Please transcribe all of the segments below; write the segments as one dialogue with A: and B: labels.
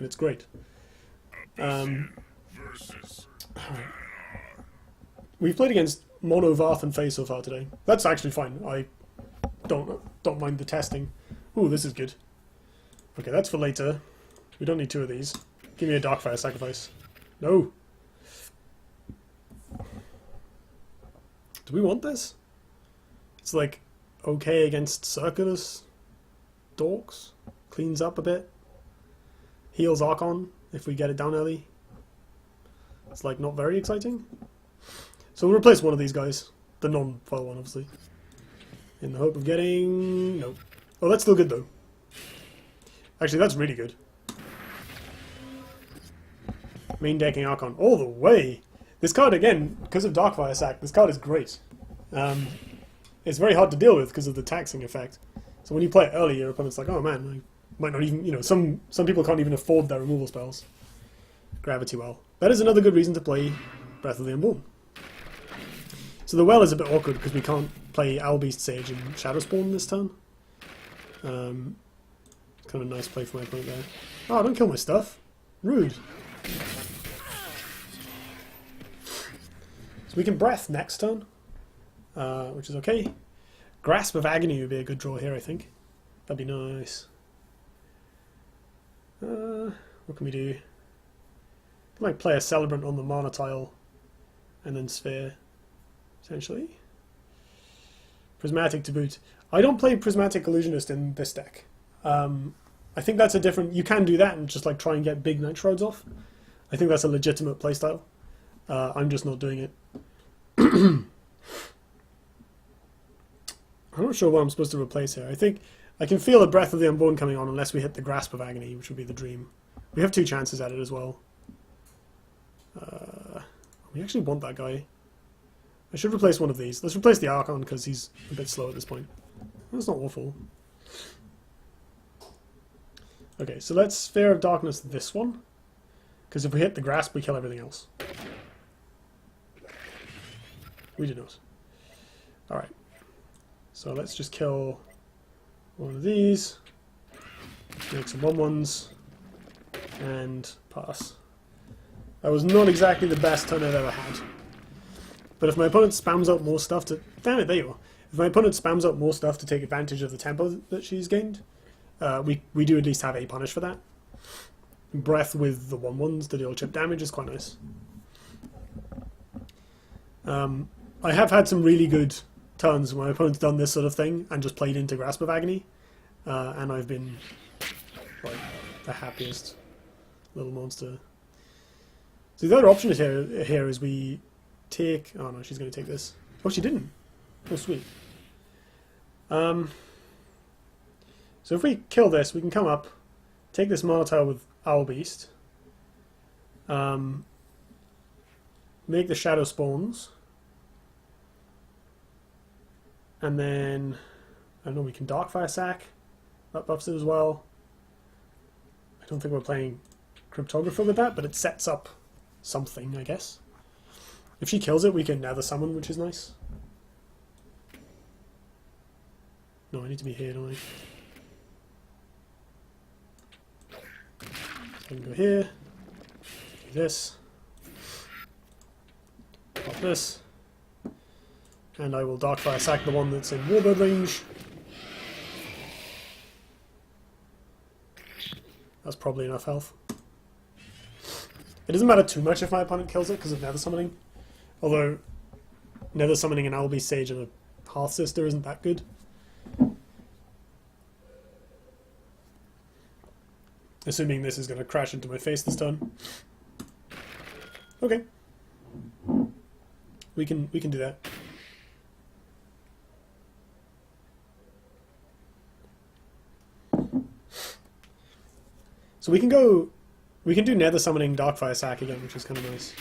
A: and it's great. Alright. We've played against Mono, Varth, and Faie so far today. That's actually fine. I don't mind the testing. Ooh, this is good. Okay, that's for later. We don't need 2 of these. Give me a Darkfire Sacrifice. No! Do we want this? It's like okay against Circulus Dorks. Cleans up a bit. Heals Archon if we get it down early. It's like not very exciting. So we'll replace one of these guys. The non-foil one, obviously. In the hope of getting... no. Oh, that's still good though. Actually, that's really good. Main decking Archon all the way. This card, again, because of Darkfire Sack, this card is great. It's very hard to deal with because of the taxing effect. So when you play it early, your opponent's like, oh man, I might not even, you know, some people can't even afford their removal spells. Gravity Well. That is another good reason to play Breath of the Unborn. So the well is a bit awkward because we can't play Owlbeast Sage and Shadow Spawn this turn. Kind of a nice play for my opponent there. Oh, don't kill my stuff. Rude. So we can Breath next turn, which is okay. Grasp of Agony would be a good draw here, I think. That'd be nice. What can we do? Can like play a Celebrant on the mana tile, and then Sphere, essentially. Prismatic to boot. I don't play Prismatic Illusionist in this deck. I think that's a different... You can do that and just like try and get big Night Shrouds off. I think that's a legitimate playstyle. I'm just not doing it. I'm not sure what I'm supposed to replace here. I think I can feel a Breath of the Unborn coming on unless we hit the Grasp of Agony, which would be the dream. We have 2 chances at it as well. We actually want that guy. I should replace one of these. Let's replace the Archon because he's a bit slow at this point. That's not awful. Okay, so let's Sphere of Darkness this one. Because if we hit the Grasp, we kill everything else. We do not. Alright. So let's just kill one of these. Make some 1/1s. And pass. That was not exactly the best turn I've ever had. But if my opponent spams out more stuff to... Damn it, there you are. If my opponent spams out more stuff to take advantage of the tempo that she's gained, we do at least have a punish for that. Breath with the 1/1s to deal chip damage is quite nice. I have had some really good turns when my opponent's done this sort of thing and just played into Grasp of Agony, and I've been like the happiest little monster. So the other option here is we take... Oh no, she's going to take this. Oh, she didn't. Oh, sweet. So if we kill this, we can come up, take this mana tile with Owlbeast, make the Shadow Spawns, and then, I don't know, we can Darkfire Sack. That buffs it as well. I don't think we're playing Cryptographer with that, but it sets up something, I guess. If she kills it, we can Nether Summon, which is nice. No, I need to be here, don't I? I can go here, do this, pop this, and I will Darkfire Sack the one that's in Warbird range. That's probably enough health. It doesn't matter too much if my opponent kills it because of Nether Summoning. Although, Nether Summoning an Owlbeast Sage and a Hearth Sister isn't that good. Assuming this is going to crash into my face this turn. Okay. We can do that. So we can do Nether Summoning Darkfire Sack again, which is kind of nice.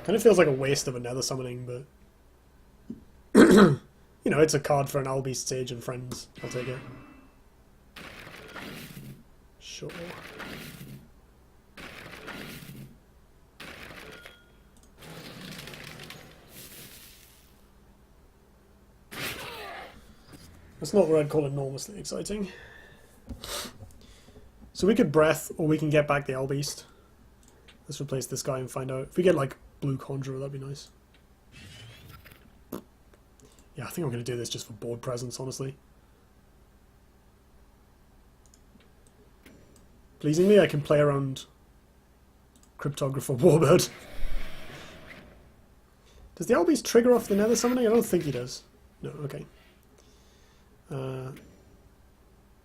A: Kind of feels like a waste of a Nether Summoning, but you know, it's a card for an Owlbeast Sage and friends. I'll take it. Sure. That's not what I'd call enormously exciting. So we could Breath, or we can get back the Beast. Let's replace this guy and find out. If we get, like, Blue Conjurer, that'd be nice. Yeah, I think I'm going to do this just for board presence, honestly. Pleasingly, I can play around Cryptographer Warbird. Does the Beast trigger off the Nether Summoning? I don't think he does. No, okay.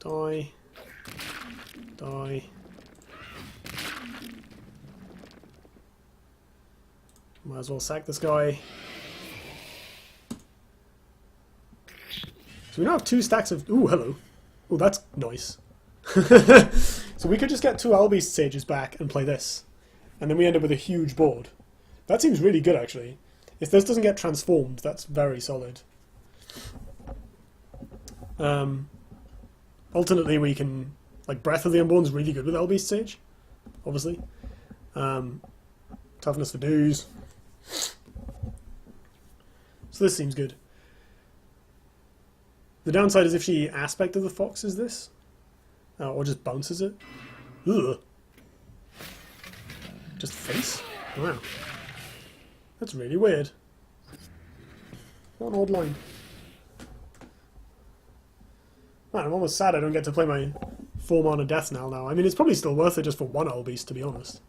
A: Die. Die. Might as well sack this guy. So we now have 2 stacks of... Ooh, hello. Oh, that's nice. So we could just get 2 Albeast Sages back and play this. And then we end up with a huge board. That seems really good, actually. If this doesn't get transformed, that's very solid. Alternately, we can... Like, Breath of the Unborn's really good with Albeast Sage, obviously. Toughness for dues. So this seems good. The downside is if she aspected the fox is this. Or just bounces it. Ugh. Just face? Wow. That's really weird. What an odd line. Man, I'm almost sad I don't get to play my 4-mana Death Knell now. I mean, it's probably still worth it just for 1 Albeast, to be honest.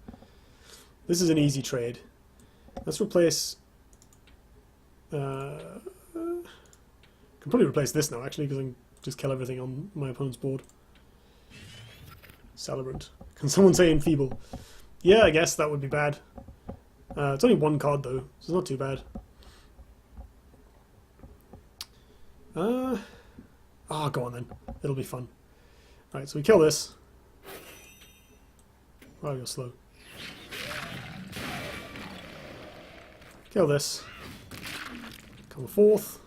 A: This is an easy trade. Let's replace... can probably replace this now, actually, because I can just kill everything on my opponent's board. Celebrant. Can someone say Enfeeble? Yeah, I guess that would be bad. It's only 1 card, though, so it's not too bad. Oh, go on then. It'll be fun. Alright, so we kill this. Wow, you're slow. Kill this. Come forth.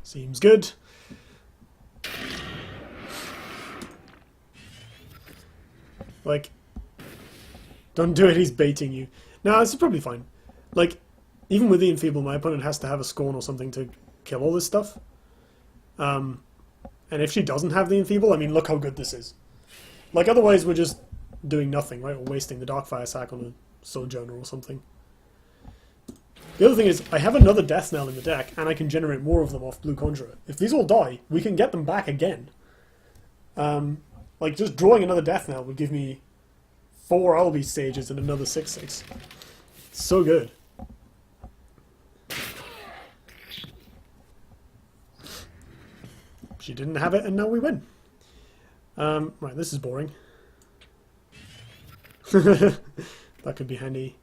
A: Seems good. Like, don't do it, he's baiting you. No, this is probably fine. Like, even with the Enfeeble, my opponent has to have a Scorn or something to kill all this stuff. And if she doesn't have the Enfeeble, I mean, look how good this is. Like, otherwise we're just doing nothing, right? Or wasting the Darkfire sack on a Sojourner or something. The other thing is, I have another Death Knell in the deck, and I can generate more of them off Blue Conjurer. If these all die, we can get them back again. Like, just drawing another Death Knell would give me 4 Albeast Sages and another 6/6. So good. She didn't have it, and now we win. Right, this is boring. That could be handy.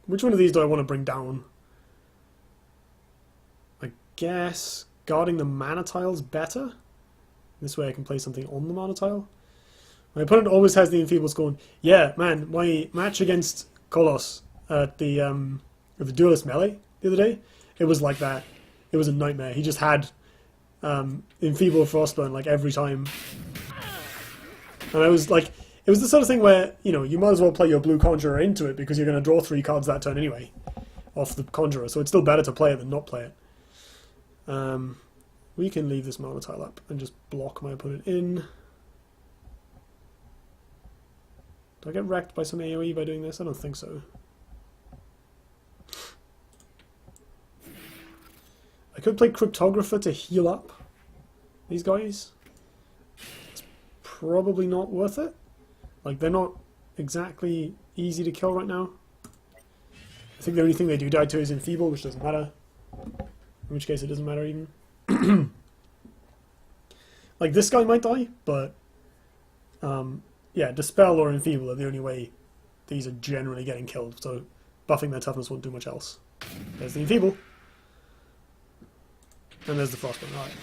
A: Which one of these do I want to bring down? I guess guarding the mana tile's better. This way I can play something on the mana tile. My opponent always has the Enfeeble Scorn. Yeah, man, my match against Kolos at the Duelyst Melee the other day, it was like that. It was a nightmare. He just had Enfeeble Frostburn like every time. And I was like, it was the sort of thing where, you know, you might as well play your Blue Conjurer into it because you're going to draw 3 cards that turn anyway off the Conjurer, so it's still better to play it than not play it. We can leave this mana tile up and just block my opponent in. Do I get wrecked by some AoE by doing this? I don't think so. I could play Cryptographer to heal up these guys. It's probably not worth it. Like, they're not exactly easy to kill right now. I think the only thing they do die to is Enfeeble, which doesn't matter. In which case it doesn't matter even. Like, this guy might die, but yeah, Dispel or Enfeeble are the only way these are generally getting killed, so buffing their toughness won't do much else. There's the Enfeeble. And there's the Frostburn. Alright.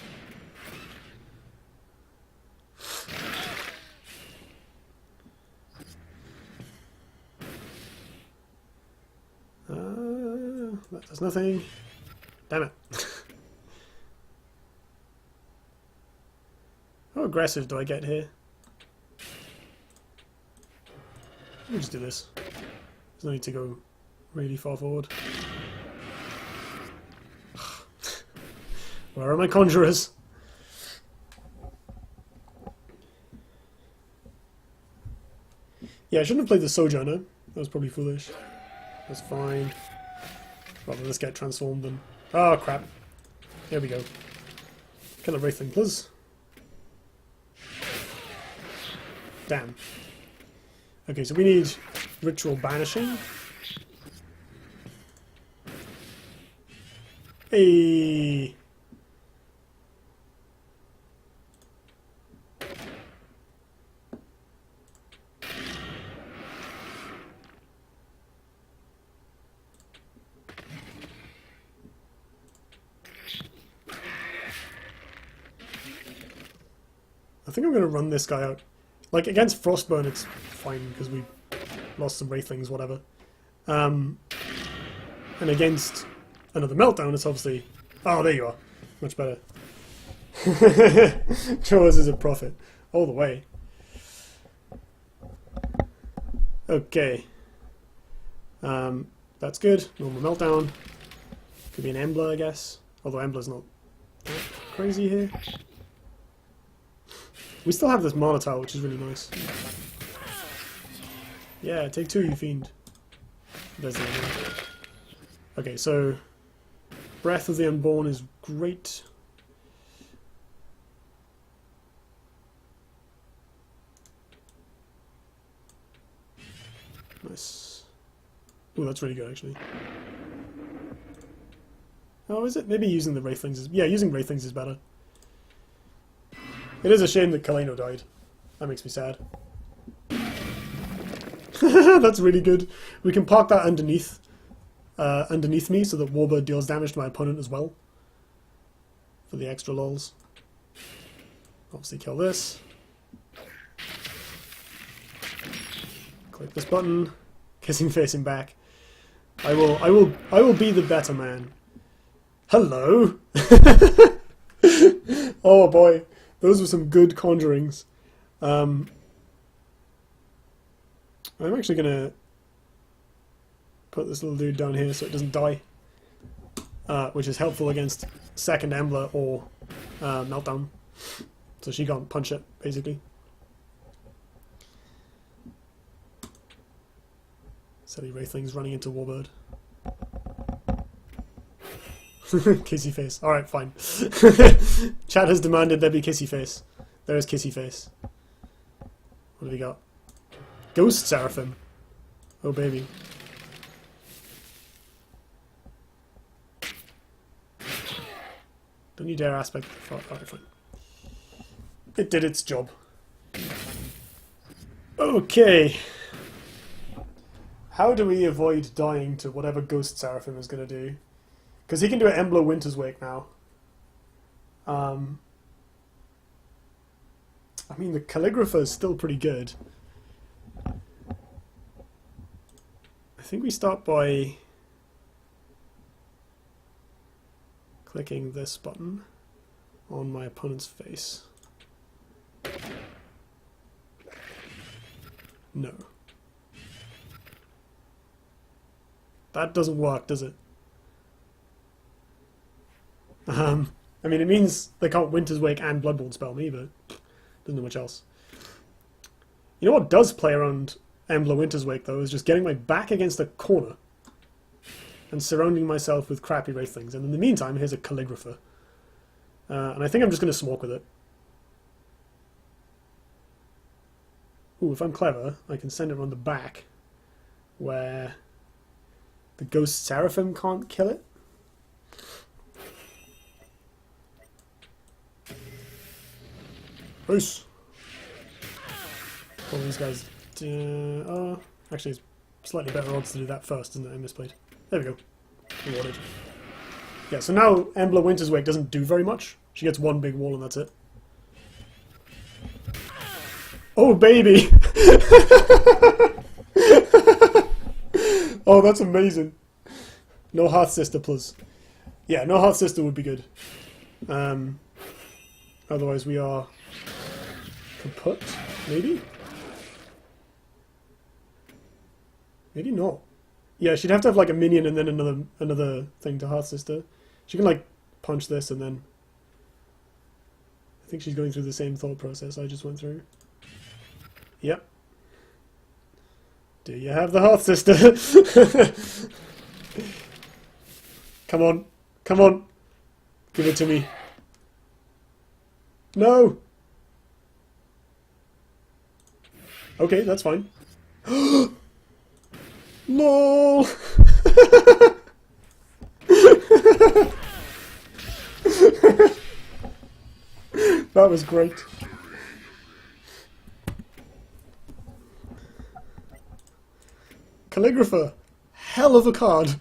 A: That does nothing. Damn it. How aggressive do I get here? We'll just do this. There's no need to go really far forward. Where are my conjurers? Yeah, I shouldn't have played the Sojourner. That was probably foolish. That's fine. Rather let's get transformed than... Oh, crap. Here we go. Kill a Wraithling, please. Damn. Okay, so we need Ritual Banishing. Hey. I think I'm going to run this guy out. Like, against Frostburn, it's fine, because we lost some Wraithlings, whatever. And against another Meltdown, it's obviously... Oh, there you are. Much better. Chores is a profit. All the way. Okay. That's good. Normal Meltdown. Could be an Embler, I guess. Although Embler's not that crazy here. We still have this Mana Tile, which is really nice. Yeah, take 2, you fiend. There's the idea. Okay, so Breath of the Unborn is great. Nice. Oh, that's really good, actually. Oh, is it? Maybe using the Wraithlings is... Yeah, using Wraithlings is better. It is a shame that Kaleno died. That makes me sad. That's really good. We can park that underneath me so that Warbird deals damage to my opponent as well. For the extra lols. Obviously kill this. Click this button. Kissing face him back. I will be the better man. Hello. Oh boy. Those were some good conjurings. I'm actually going to put this little dude down here so it doesn't die. Which is helpful against second Embler or Meltdown. So she can't punch it, basically. Silly Wraithlings running into Warbird. Kissy face. Alright, fine. Chat has demanded there be kissy face. There is kissy face. What have we got? Ghost Seraphim. Oh baby. Don't you dare aspect. Alright, fine. It did its job. Okay. How do we avoid dying to whatever Ghost Seraphim is going to do? Because he can do an Embler Winter's Wake now. I mean, the Calligrapher is still pretty good. I think we start by clicking this button on my opponent's face. No. That doesn't work, does it? I mean, it means they can't Winter's Wake and Bloodborne spell me, but doesn't do much else. You know what does play around Embler Winter's Wake, though, is just getting my back against a corner and surrounding myself with crappy Wraithlings. And in the meantime, here's a Calligrapher. And I think I'm just going to smoke with it. Ooh, if I'm clever, I can send it around the back where the Ghost Seraphim can't kill it. Peace. All these guys. Actually, it's slightly better odds to do that first, isn't it? I misplayed. There we go. Rewarded. Yeah, so now Embler Winter's Wake doesn't do very much. She gets one big wall and that's it. Oh, baby! Oh, that's amazing. No Hearth Sister plus. Yeah, no Hearth Sister would be good. Otherwise we are kaput, maybe? Maybe not. Yeah, she'd have to have like a minion and then another thing to Hearth Sister. She can like punch this and then... I think she's going through the same thought process I just went through. Yep. Do you have the Hearth Sister? Come on. Come on. Give it to me. No! Okay, that's fine. LOL! That was great. Calligrapher. Hell of a card.